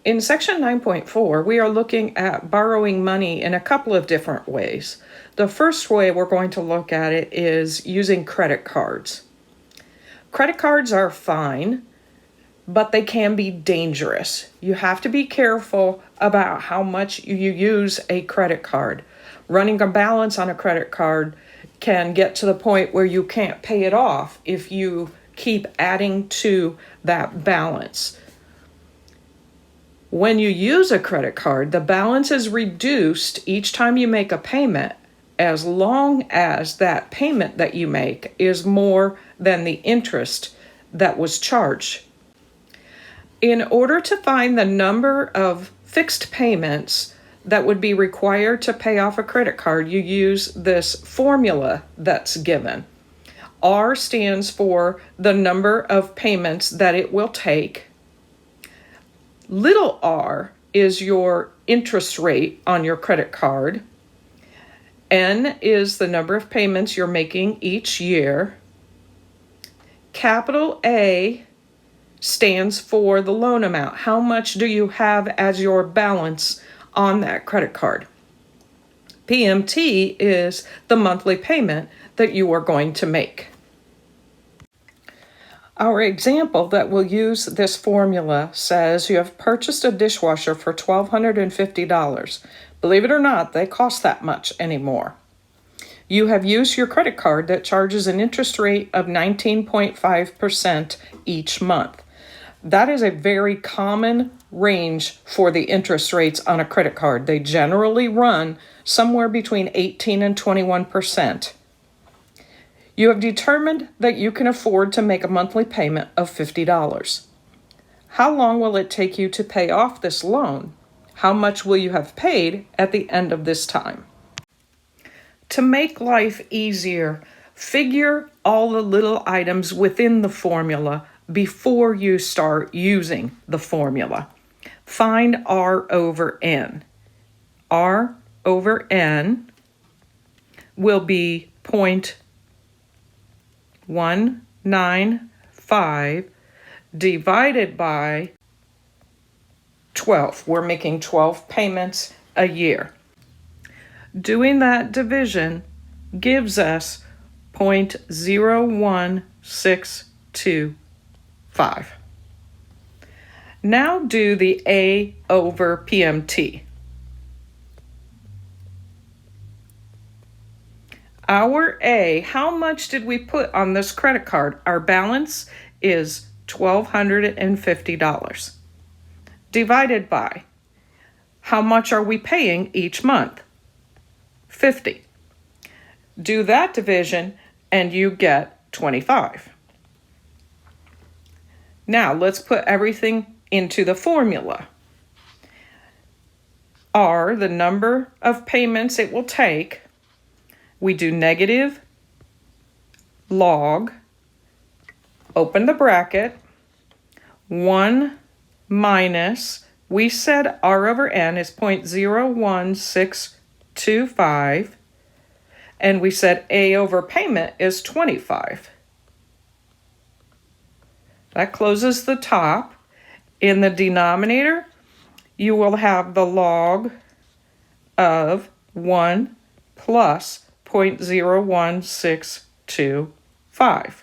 In section 9.4, we are looking at borrowing money in a couple of different ways. The first way we're going to look at it is using credit cards. Credit cards are fine, but they can be dangerous. You have to be careful about how much you use a credit card. Running a balance on a credit card can get to the point where you can't pay it off if you keep adding to that balance. When you use a credit card, the balance is reduced each time you make a payment, as long as that payment that you make is more than the interest that was charged. In order to find the number of fixed payments that would be required to pay off a credit card, you use this formula that's given. R stands for the number of payments that it will take. Little r is your interest rate on your credit card. N is the number of payments you're making each year. Capital A stands for the loan amount. How much do you have as your balance on that credit card? PMT is the monthly payment that you are going to make. Our example that will use this formula says you have purchased a dishwasher for $1,250. Believe it or not, they cost that much anymore. You have used your credit card that charges an interest rate of 19.5% each month. That is a very common range for the interest rates on a credit card. They generally run somewhere between 18 and 21%. You have determined that you can afford to make a monthly payment of $50. How long will it take you to pay off this loan? How much will you have paid at the end of this time? To make life easier, figure all the little items within the formula before you start using the formula. Find R over N. R over N will be 0.195 divided by 12. We're making 12 payments a year. Doing that division gives us 0.01625. Now do the A over PMT. Our A, how much did we put on this credit card? Our balance is $1,250. Divided by, how much are we paying each month? 50. Do that division and you get 25. Now let's put everything into the formula. R, the number of payments it will take. We do negative log, open the bracket, 1 minus, we said R over N is 0.01625, and we said A over payment is 25. That closes the top. In the denominator, you will have the log of 1 plus 0.01625.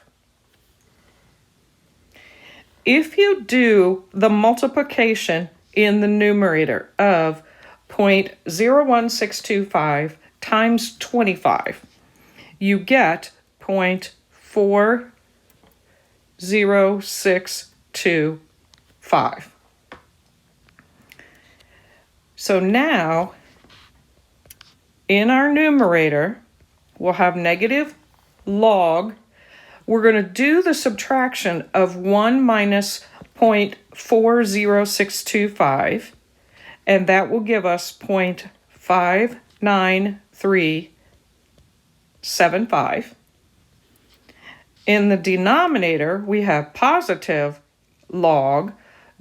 If you do the multiplication in the numerator of 0.01625 times 25, you get 0.00625. So now, in our numerator, we'll have negative log. We're going to do the subtraction of 1 minus 0.40625, and that will give us 0.59375. In the denominator, we have positive log.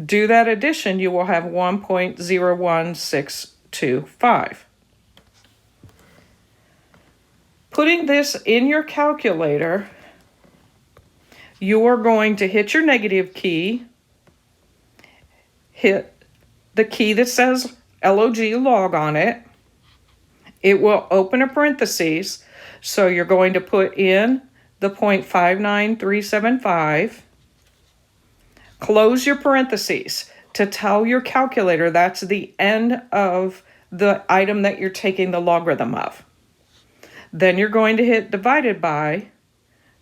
Do that addition, you will have 1.01625. Putting this in your calculator, you are going to hit your negative key, hit the key that says LOG log on it. It will open a parentheses. So you're going to put in the 0.59375. Close your parentheses to tell your calculator that's the end of the item that you're taking the logarithm of. Then you're going to hit divided by.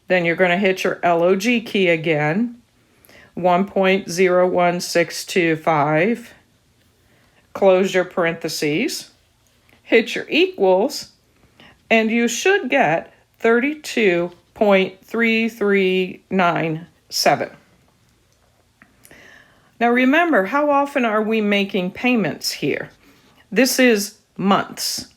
Then you're going to hit your LOG key again, 1.01625. Close your parentheses, hit your equals, and you should get 32.3397. Now remember, how often are we making payments here? This is months.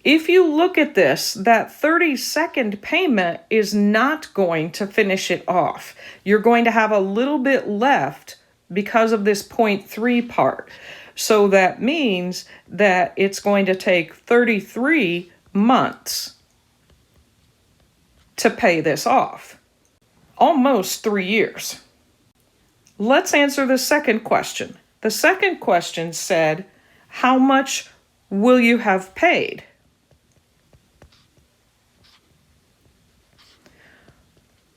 If you look at this, that 32nd payment is not going to finish it off. You're going to have a little bit left because of this 0.3 part. So that means that it's going to take 33 months to pay this off. Almost 3 years. Let's answer the second question. The second question said, how much will you have paid?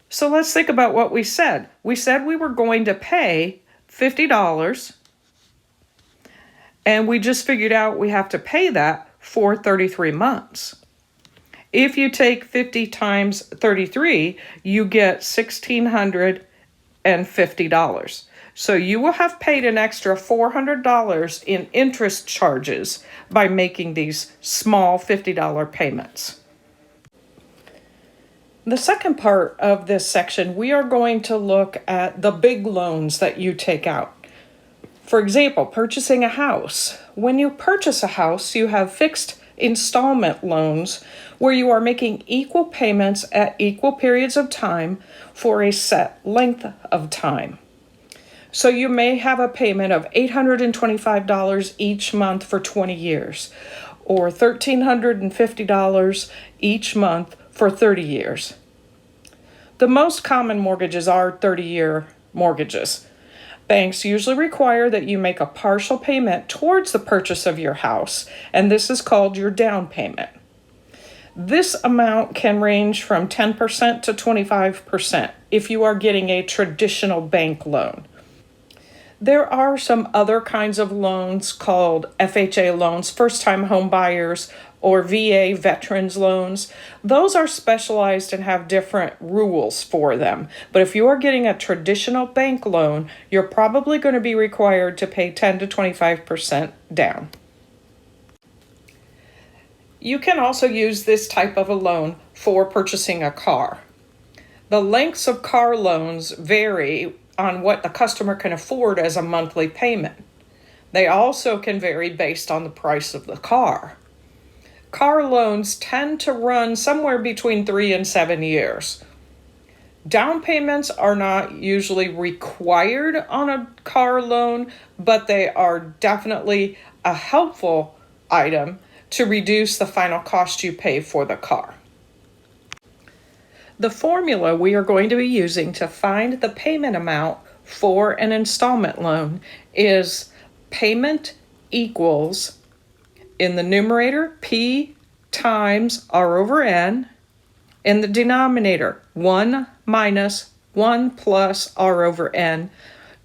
So let's think about what we said. We said we were going to pay $50, and we just figured out we have to pay that for 33 months. If you take 50 times 33, you get $1,650. So you will have paid an extra $400 in interest charges by making these small $50 payments. The second part of this section, we are going to look at the big loans that you take out. For example, purchasing a house. When you purchase a house, you have fixed installment loans where you are making equal payments at equal periods of time for a set length of time. So you may have a payment of $825 each month for 20 years, or $1,350 each month for 30 years. The most common mortgages are 30-year mortgages. Banks usually require that you make a partial payment towards the purchase of your house, and this is called your down payment. This amount can range from 10% to 25% if you are getting a traditional bank loan. There are some other kinds of loans called FHA loans, first-time home buyers, or VA veterans loans. Those are specialized and have different rules for them. But if you are getting a traditional bank loan, you're probably going to be required to pay 10 to 25% down. You can also use this type of a loan for purchasing a car. The lengths of car loans vary on what the customer can afford as a monthly payment. They also can vary based on the price of the car. Car loans tend to run somewhere between 3 and 7 years. Down payments are not usually required on a car loan, but they are definitely a helpful item to reduce the final cost you pay for the car. The formula we are going to be using to find the payment amount for an installment loan is payment equals, in the numerator, P times R over N. In the denominator, 1 minus 1 plus R over N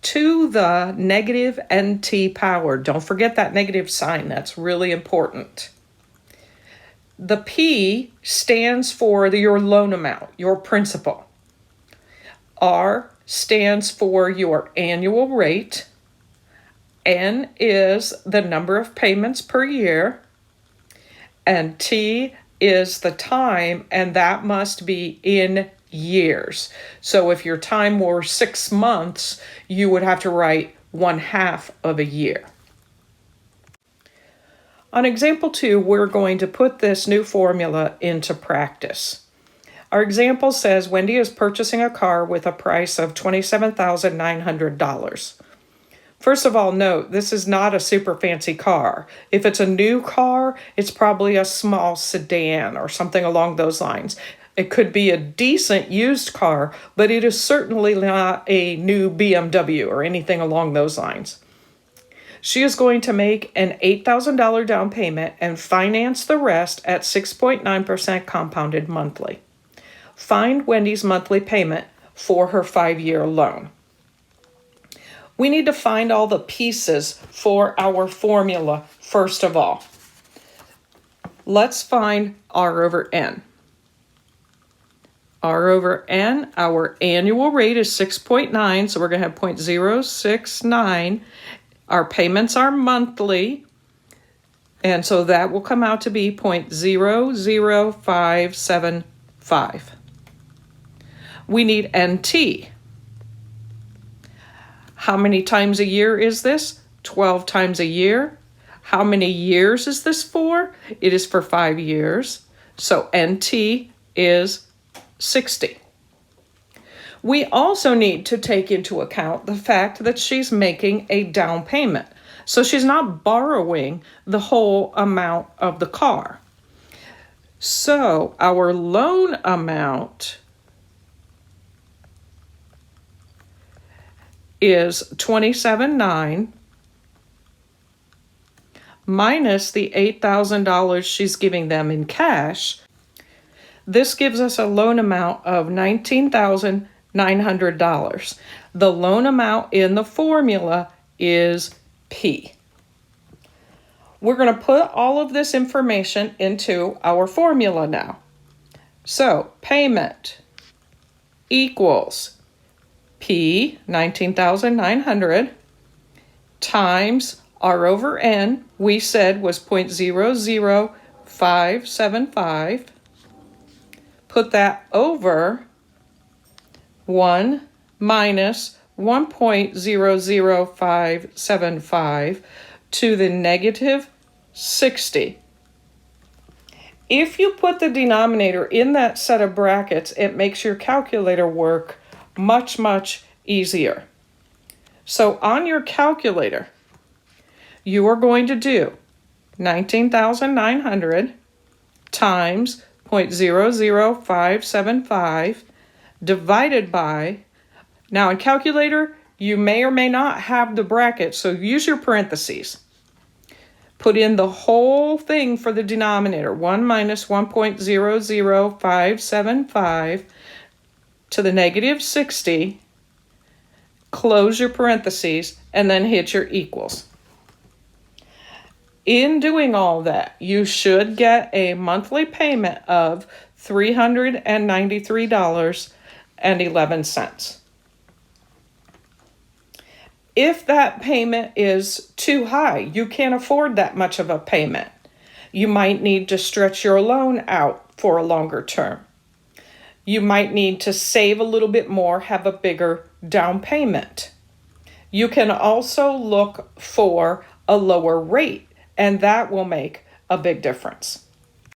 to the negative NT power. Don't forget that negative sign. That's really important. The P stands for your loan amount, your principal. R stands for your annual rate. N is the number of payments per year. And T is the time, and that must be in years. So if your time were 6 months, you would have to write 1/2 of a year. On example 2, we're going to put this new formula into practice. Our example says Wendy is purchasing a car with a price of $27,900. First of all, note, this is not a super fancy car. If it's a new car, it's probably a small sedan or something along those lines. It could be a decent used car, but it is certainly not a new BMW or anything along those lines. She is going to make an $8,000 down payment and finance the rest at 6.9% compounded monthly. Find Wendy's monthly payment for her 5-year loan. We need to find all the pieces for our formula first of all. Let's find R over N. R over N, our annual rate is 6.9, so we're going to have 0.069. Our payments are monthly, and so that will come out to be 0.00575. We need NT. How many times a year is this? 12 times a year. How many years is this for? It is for 5 years. So NT is 60. We also need to take into account the fact that she's making a down payment. So she's not borrowing the whole amount of the car. So our loan amount is $27,900 minus the $8,000 she's giving them in cash. This gives us a loan amount of $19,900. The loan amount in the formula is P. We're going to put all of this information into our formula now. So payment equals P, 19,900, times R over N, we said was 0.00575. Put that over 1 minus 1.00575 to the negative 60. If you put the denominator in that set of brackets, it makes your calculator work much, much easier. So on your calculator, you are going to do 19,900 times 0.00575 divided by, now in calculator, you may or may not have the bracket, so use your parentheses. Put in the whole thing for the denominator, 1 minus 1.00575 to the negative 60, close your parentheses, and then hit your equals. In doing all that, you should get a monthly payment of $393.11. If that payment is too high, you can't afford that much of a payment, you might need to stretch your loan out for a longer term. You might need to save a little bit more, have a bigger down payment. You can also look for a lower rate, and that will make a big difference.